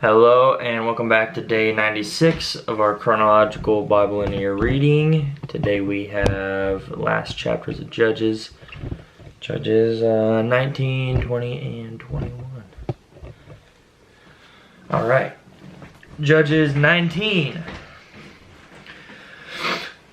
Hello and welcome back to day 96 of our chronological Bible in a Year reading. Today we have last chapters of Judges. Judges 19, 20, and 21. Alright. Judges 19.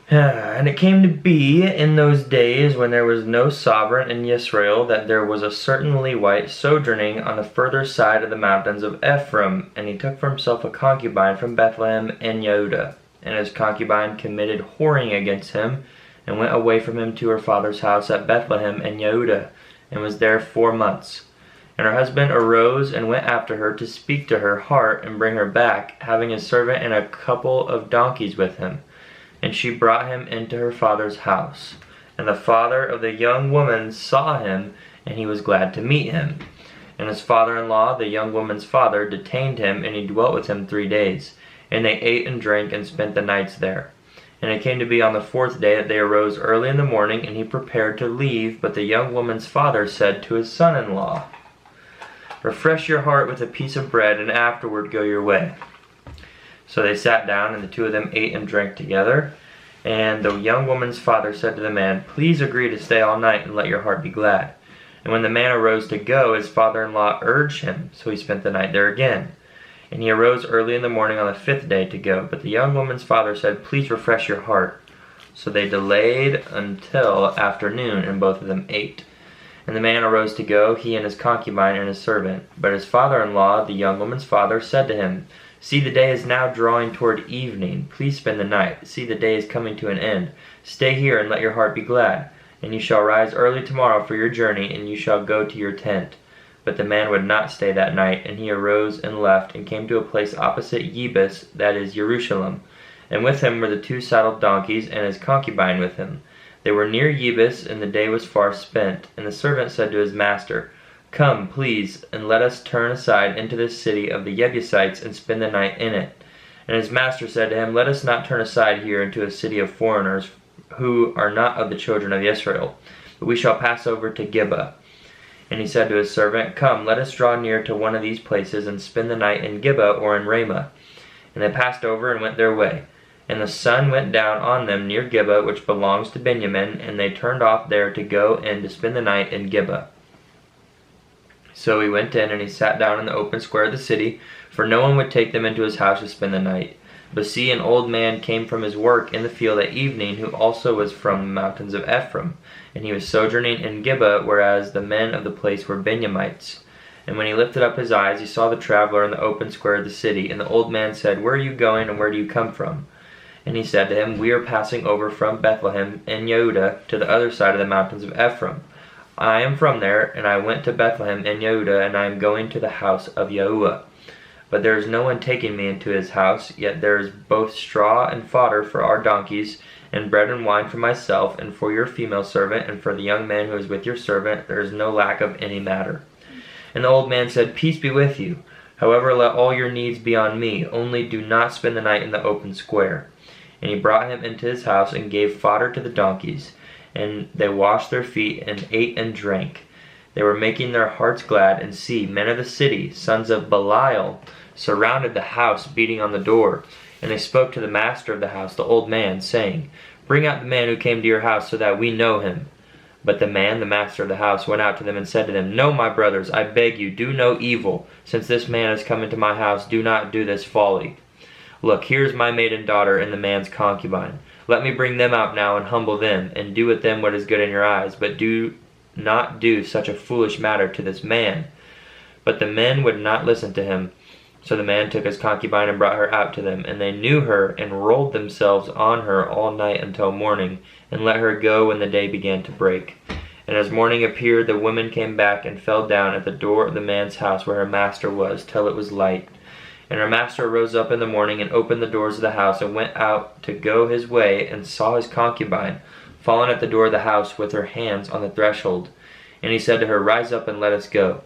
And it came to be in those days when there was no sovereign in Israel that there was a certain Levite sojourning on the further side of the mountains of Ephraim, and he took for himself a concubine from Bethlehem and Yehudah. And his concubine committed whoring against him, and went away from him to her father's house at Bethlehem and Yehudah, and was there 4 months. And her husband arose and went after her to speak to her heart and bring her back, having a servant and a couple of donkeys with him. And she brought him into her father's house. And the father of the young woman saw him, and he was glad to meet him. And his father-in-law, the young woman's father, detained him, and he dwelt with him 3 days. And they ate and drank and spent the nights there. And it came to be on the 4th day that they arose early in the morning, and he prepared to leave. But the young woman's father said to his son-in-law, "Refresh your heart with a piece of bread, and afterward go your way." So they sat down, and the two of them ate and drank together. And the young woman's father said to the man, "Please agree to stay all night, and let your heart be glad." And when the man arose to go, his father-in-law urged him, so he spent the night there again. And he arose early in the morning on the 5th day to go. But the young woman's father said, "Please refresh your heart." So they delayed until afternoon, and both of them ate. And the man arose to go, he and his concubine and his servant. But his father-in-law, the young woman's father, said to him, "See, the day is now drawing toward evening. Please spend the night. See, the day is coming to an end. Stay here and let your heart be glad. And you shall rise early tomorrow for your journey, and you shall go to your tent." But the man would not stay that night, and he arose and left, and came to a place opposite Yebus, that is, Jerusalem. And with him were the 2 saddled donkeys, and his concubine with him. They were near Yebus, and the day was far spent. And the servant said to his master, "Come, please, and let us turn aside into this city of the Jebusites and spend the night in it." And his master said to him, "Let us not turn aside here into a city of foreigners who are not of the children of Israel, but we shall pass over to Gibeah." And he said to his servant, "Come, let us draw near to one of these places and spend the night in Gibeah or in Ramah." And they passed over and went their way. And the sun went down on them near Gibeah, which belongs to Benjamin, and they turned off there to go in to spend the night in Gibeah. So he went in, and he sat down in the open square of the city, for no one would take them into his house to spend the night. But see, an old man came from his work in the field at evening, who also was from the mountains of Ephraim. And he was sojourning in Gibeah, whereas the men of the place were Benjamites. And when he lifted up his eyes, he saw the traveler in the open square of the city. And the old man said, "Where are you going, and where do you come from?" And he said to him, "We are passing over from Bethlehem and Yehudah to the other side of the mountains of Ephraim. I am from there, and I went to Bethlehem and Yehudah, and I am going to the house of Yahuwah. But there is no one taking me into his house, yet there is both straw and fodder for our donkeys, and bread and wine for myself, and for your female servant, and for the young man who is with your servant. There is no lack of any matter." And the old man said, "Peace be with you. However, let all your needs be on me, only do not spend the night in the open square." And he brought him into his house, and gave fodder to the donkeys. And they washed their feet, and ate and drank. They were making their hearts glad, and see, men of the city, sons of Belial, surrounded the house, beating on the door. And they spoke to the master of the house, the old man, saying, "Bring out the man who came to your house, so that we know him." But the man, the master of the house, went out to them and said to them, "No, my brothers, I beg you, do no evil. Since this man has come into my house, do not do this folly. Look, here is my maiden daughter and the man's concubine. Let me bring them out now and humble them, and do with them what is good in your eyes, but do not do such a foolish matter to this man." But the men would not listen to him. So the man took his concubine and brought her out to them, and they knew her, and rolled themselves on her all night until morning, and let her go when the day began to break. And as morning appeared, the women came back and fell down at the door of the man's house where her master was, till it was light. And her master rose up in the morning, and opened the doors of the house, and went out to go his way, and saw his concubine fallen at the door of the house with her hands on the threshold. And he said to her, "Rise up and let us go."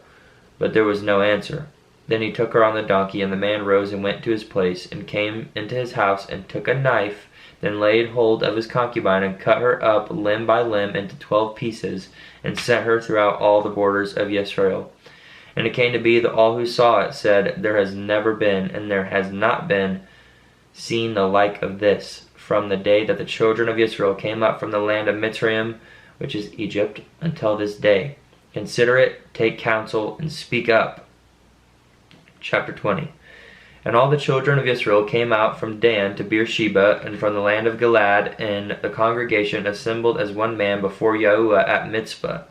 But there was no answer. Then he took her on the donkey, and the man rose and went to his place, and came into his house, and took a knife, then laid hold of his concubine, and cut her up limb by limb into 12 pieces, and sent her throughout all the borders of Israel. And it came to be that all who saw it said, there has never been, and there has not been seen the like of this, from the day that the children of Israel came up from the land of Mitzrayim, which is Egypt, until this day. Consider it, take counsel, and speak up. Chapter 20. And all the children of Israel came out from Dan to Beersheba, and from the land of Gilead, and the congregation assembled as one man before Yahuwah at Mizpah.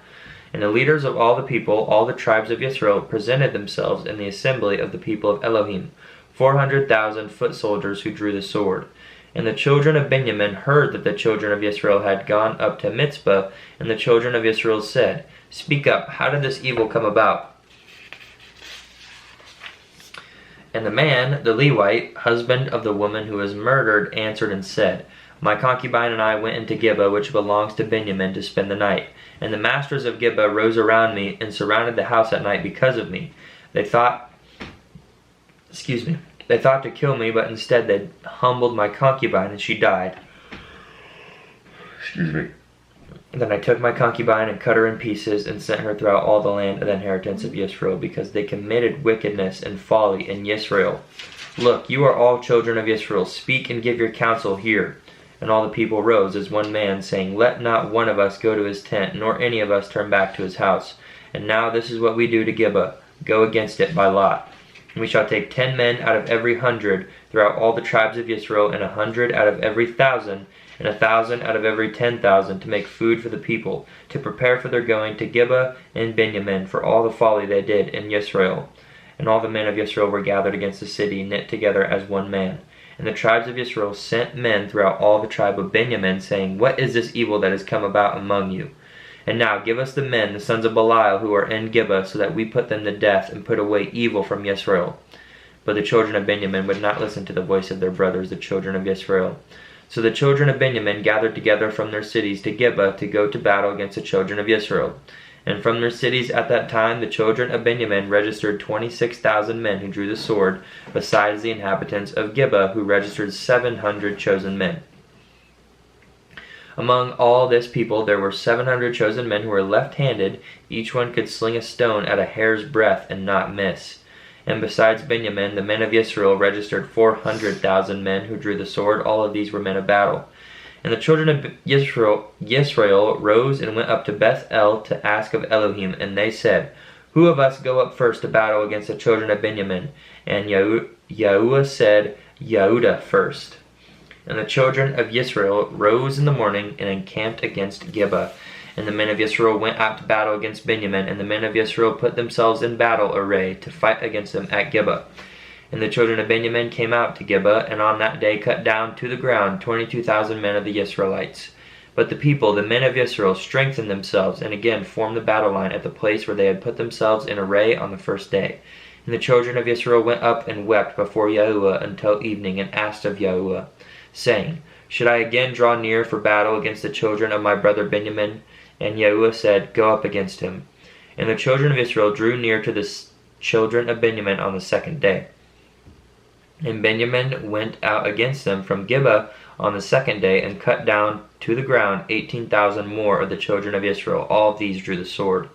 And the leaders of all the people, all the tribes of Israel, presented themselves in the assembly of the people of Elohim, 400,000 foot soldiers who drew the sword. And the children of Benjamin heard that the children of Israel had gone up to Mizpah, and the children of Israel said, Speak up, how did this evil come about? And the man, the Levite, husband of the woman who was murdered, answered and said, My concubine and I went into Gibeah, which belongs to Benjamin, to spend the night. And the masters of Gibeah rose around me and surrounded the house at night because of me. They thought to kill me, but instead they humbled my concubine, and she died. Then I took my concubine and cut her in pieces and sent her throughout all the land of the inheritance of Israel, because they committed wickedness and folly in Israel. Look, you are all children of Israel. Speak and give your counsel here. And all the people rose as one man, saying, Let not one of us go to his tent, nor any of us turn back to his house. And now this is what we do to Gibeah. Go against it by lot. And we shall take 10 men out of every 100 throughout all the tribes of Israel, and 100 out of every 1,000, and 1,000 out of every 10,000, to make food for the people, to prepare for their going to Gibeah and Benjamin, for all the folly they did in Israel. And all the men of Israel were gathered against the city, knit together as one man. And the tribes of Israel sent men throughout all the tribe of Benjamin, saying, What is this evil that has come about among you? And now give us the men, the sons of Belial, who are in Gibeah, so that we put them to death and put away evil from Israel. But the children of Benjamin would not listen to the voice of their brothers, the children of Israel. So the children of Benjamin gathered together from their cities to Gibeah to go to battle against the children of Israel. And from their cities at that time the children of Benjamin registered 26,000 men who drew the sword, besides the inhabitants of Gibeah, who registered 700 chosen men. Among all this people there were 700 chosen men who were left-handed. Each one could sling a stone at a hair's breadth and not miss. And besides Benjamin, the men of Israel registered 400,000 men who drew the sword. All of these were men of battle. And the children of Yisrael rose and went up to Beth-el to ask of Elohim. And they said, Who of us go up first to battle against the children of Benjamin? And Yahuwah said, Yehudah first. And the children of Yisrael rose in the morning and encamped against Gibeah. And the men of Yisrael went out to battle against Benjamin. And the men of Yisrael put themselves in battle array to fight against them at Gibeah. And the children of Benjamin came out to Gibeah, and on that day cut down to the ground 22,000 men of the Israelites. But the people, the men of Israel, strengthened themselves, and again formed the battle line at the place where they had put themselves in array on the first day. And the children of Israel went up and wept before Yahuwah until evening, and asked of Yahuwah, saying, Should I again draw near for battle against the children of my brother Benjamin? And Yahuwah said, Go up against him. And the children of Israel drew near to the children of Benjamin on the second day. And Benjamin went out against them from Gibeah on the second day, and cut down to the ground 18,000 more of the children of Israel. All of these drew the sword.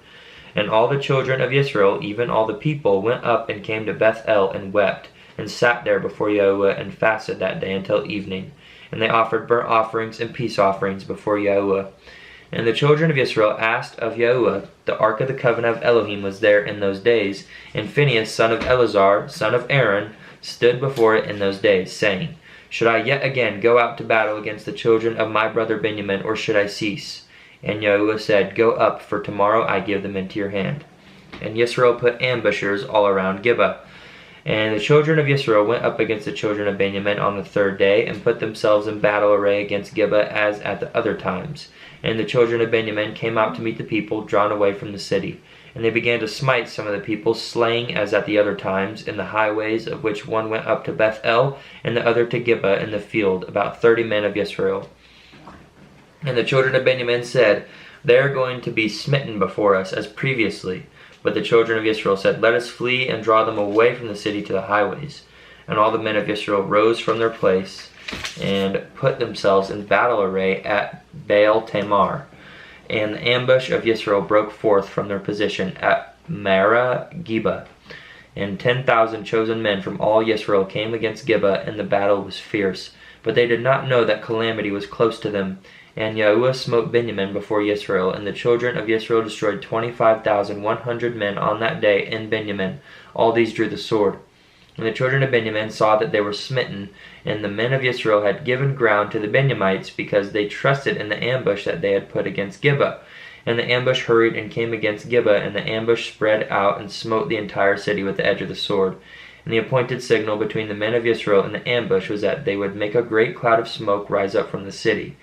And all the children of Israel, even all the people, went up and came to Beth-el and wept, and sat there before Yahuwah, and fasted that day until evening. And they offered burnt offerings and peace offerings before Yahuwah. And the children of Israel asked of Yahuwah. The ark of the covenant of Elohim was there in those days, and Phinehas, son of Eleazar, son of Aaron, stood before it in those days, saying, Should I yet again go out to battle against the children of my brother Benjamin, or should I cease? And Yahuwah said, Go up, for tomorrow I give them into your hand. And Yisrael put ambushers all around Gibeah. And the children of Israel went up against the children of Benjamin on the third day, and put themselves in battle array against Gibeah as at the other times. And the children of Benjamin came out to meet the people, drawn away from the city. And they began to smite some of the people, slaying as at the other times, in the highways, of which one went up to Beth-el, and the other to Gibeah in the field, about 30 men of Israel. And the children of Benjamin said, They are going to be smitten before us, as previously. But the children of Israel said, Let us flee and draw them away from the city to the highways. And all the men of Israel rose from their place, and put themselves in battle array at Baal Tamar. And the ambush of Yisrael broke forth from their position at Gibeah. And 10,000 chosen men from all Israel came against Gibeah, and the battle was fierce. But they did not know that calamity was close to them. And Yahuwah smote Benjamin before Israel, and the children of Israel destroyed 25,100 men on that day in Benjamin. All these drew the sword. And the children of Benjamin saw that they were smitten, and the men of Israel had given ground to the Benjamites, because they trusted in the ambush that they had put against Gibeah. And the ambush hurried and came against Gibeah, and the ambush spread out and smote the entire city with the edge of the sword. And the appointed signal between the men of Israel and the ambush was that they would make a great cloud of smoke rise up from the city.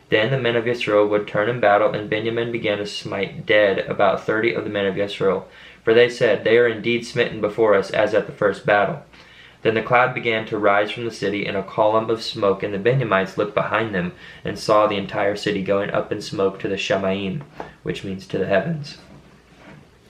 Then the men of Israel would turn in battle, and Benjamin began to smite dead about 30 of the men of Israel. For they said, "They are indeed smitten before us, as at the first battle." Then the cloud began to rise from the city in a column of smoke, and the Benjamites looked behind them, and saw the entire city going up in smoke to the Shamayim, which means to the heavens.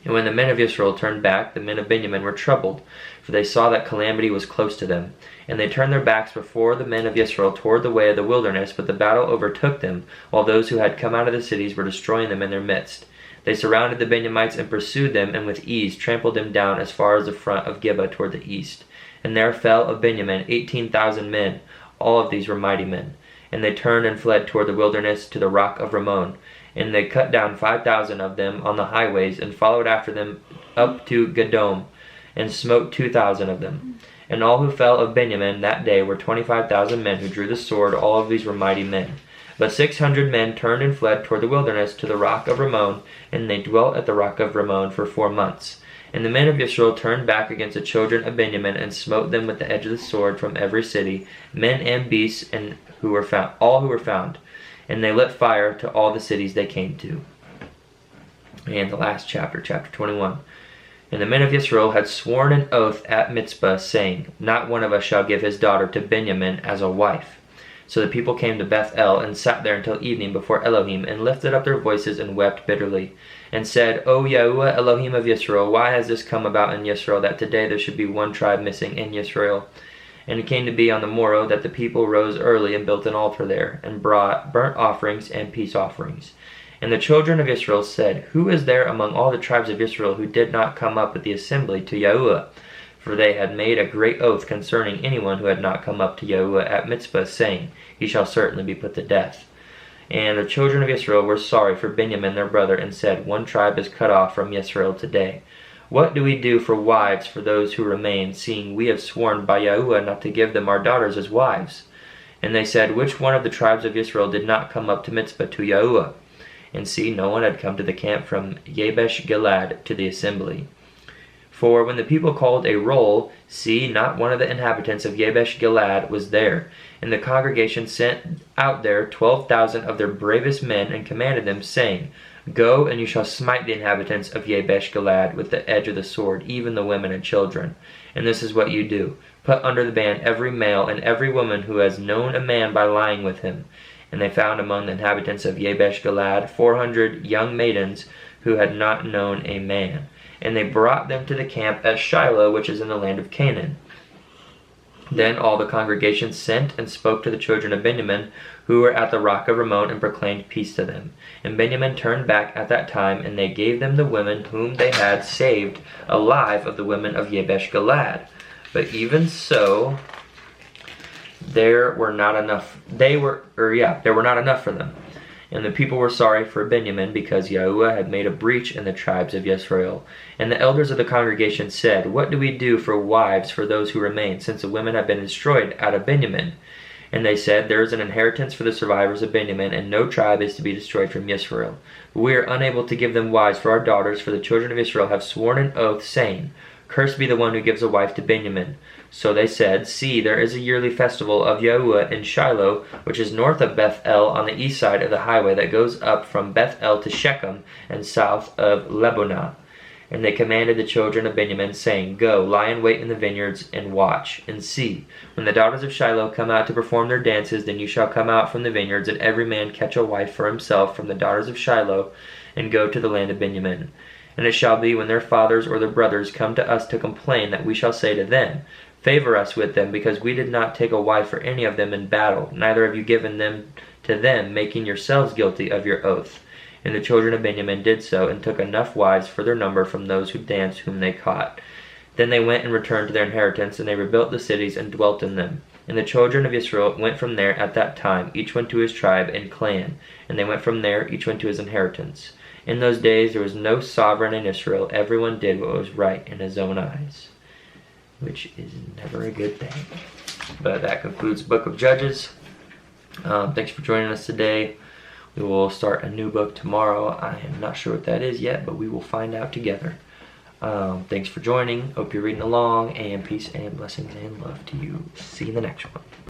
And when the men of Israel turned back, the men of Benjamin were troubled, for they saw that calamity was close to them. And they turned their backs before the men of Israel toward the way of the wilderness, but the battle overtook them, while those who had come out of the cities were destroying them in their midst. They surrounded the Benjamites and pursued them, and with ease trampled them down as far as the front of Gibeah toward the east. And there fell of Benjamin 18,000 men. All of these were mighty men. And they turned and fled toward the wilderness to the rock of Ramon. And they cut down 5,000 of them on the highways, and followed after them up to Gedom, and smote 2,000 of them. And all who fell of Benjamin that day were 25,000 men who drew the sword. All of these were mighty men. But 600 men turned and fled toward the wilderness to the rock of Ramon, and they dwelt at the rock of Ramon for 4 months. And the men of Israel turned back against the children of Benjamin, and smote them with the edge of the sword from every city, men and beasts, and all who were found. And they lit fire to all the cities they came to. And the last chapter, chapter 21. And the men of Israel had sworn an oath at Mitzpah, saying, "Not one of us shall give his daughter to Benjamin as a wife." So the people came to Beth-el, and sat there until evening before Elohim, and lifted up their voices, and wept bitterly, and said, "O Yahuwah, Elohim of Israel, why has this come about in Israel, that today there should be one tribe missing in Israel?" And it came to be on the morrow that the people rose early, and built an altar there, and brought burnt offerings and peace offerings. And the children of Israel said, "Who is there among all the tribes of Israel who did not come up at the assembly to Yahuwah?" For they had made a great oath concerning anyone who had not come up to Yahuwah at Mitzpah, saying, "He shall certainly be put to death." And the children of Israel were sorry for Benjamin their brother, and said, "One tribe is cut off from Israel today. What do we do for wives for those who remain, seeing we have sworn by Yahuwah not to give them our daughters as wives?" And they said, "Which one of the tribes of Israel did not come up to Mitzpah to Yahuwah?" And see, no one had come to the camp from Yabesh Gilead to the assembly. For when the people called a roll, see, not one of the inhabitants of Yabesh Gilead was there. And the congregation sent out there 12,000 of their bravest men, and commanded them, saying, "Go, and you shall smite the inhabitants of Yabesh Gilead with the edge of the sword, even the women and children. And this is what you do. Put under the ban every male and every woman who has known a man by lying with him." And they found among the inhabitants of Yabesh Gilead 400 young maidens who had not known a man. And they brought them to the camp at Shiloh, which is in the land of Canaan. Then all the congregation sent and spoke to the children of Benjamin, who were at the rock of Ramon, and proclaimed peace to them. And Benjamin turned back at that time, and they gave them the women whom they had saved alive of the women of Yabesh Gilead. But even so, there were not enough for them. And the people were sorry for Benjamin, because Yahuwah had made a breach in the tribes of Israel. And the elders of the congregation said, "What do we do for wives for those who remain, since the women have been destroyed out of Benjamin?" And they said, "There is an inheritance for the survivors of Benjamin, and no tribe is to be destroyed from Israel. But we are unable to give them wives for our daughters, for the children of Israel have sworn an oath, saying, 'Cursed be the one who gives a wife to Benjamin.' So they said, 'See, there is a yearly festival of Yahuwah in Shiloh, which is north of Beth-el, on the east side of the highway that goes up from Beth-el to Shechem, and south of Lebonah.' And they commanded the children of Benjamin, saying, 'Go, lie in wait in the vineyards, and watch, and see. When the daughters of Shiloh come out to perform their dances, then you shall come out from the vineyards, and every man catch a wife for himself from the daughters of Shiloh, and go to the land of Benjamin. And it shall be, when their fathers or their brothers come to us to complain, that we shall say to them, Favor us with them, because we did not take a wife for any of them in battle, neither have you given them to them, making yourselves guilty of your oath. And the children of Benjamin did so, and took enough wives for their number from those who danced whom they caught. Then they went and returned to their inheritance, and they rebuilt the cities and dwelt in them. And the children of Israel went from there at that time, each one to his tribe and clan, and they went from there, each one to his inheritance. In those days there was no sovereign in Israel. Everyone did what was right in his own eyes, which is never a good thing. But that concludes the book of Judges. Thanks for joining us today. We will start a new book tomorrow. I am not sure what that is yet, but we will find out together. Thanks for joining. Hope you're reading along, and peace and blessings and love to you. See you in the next one.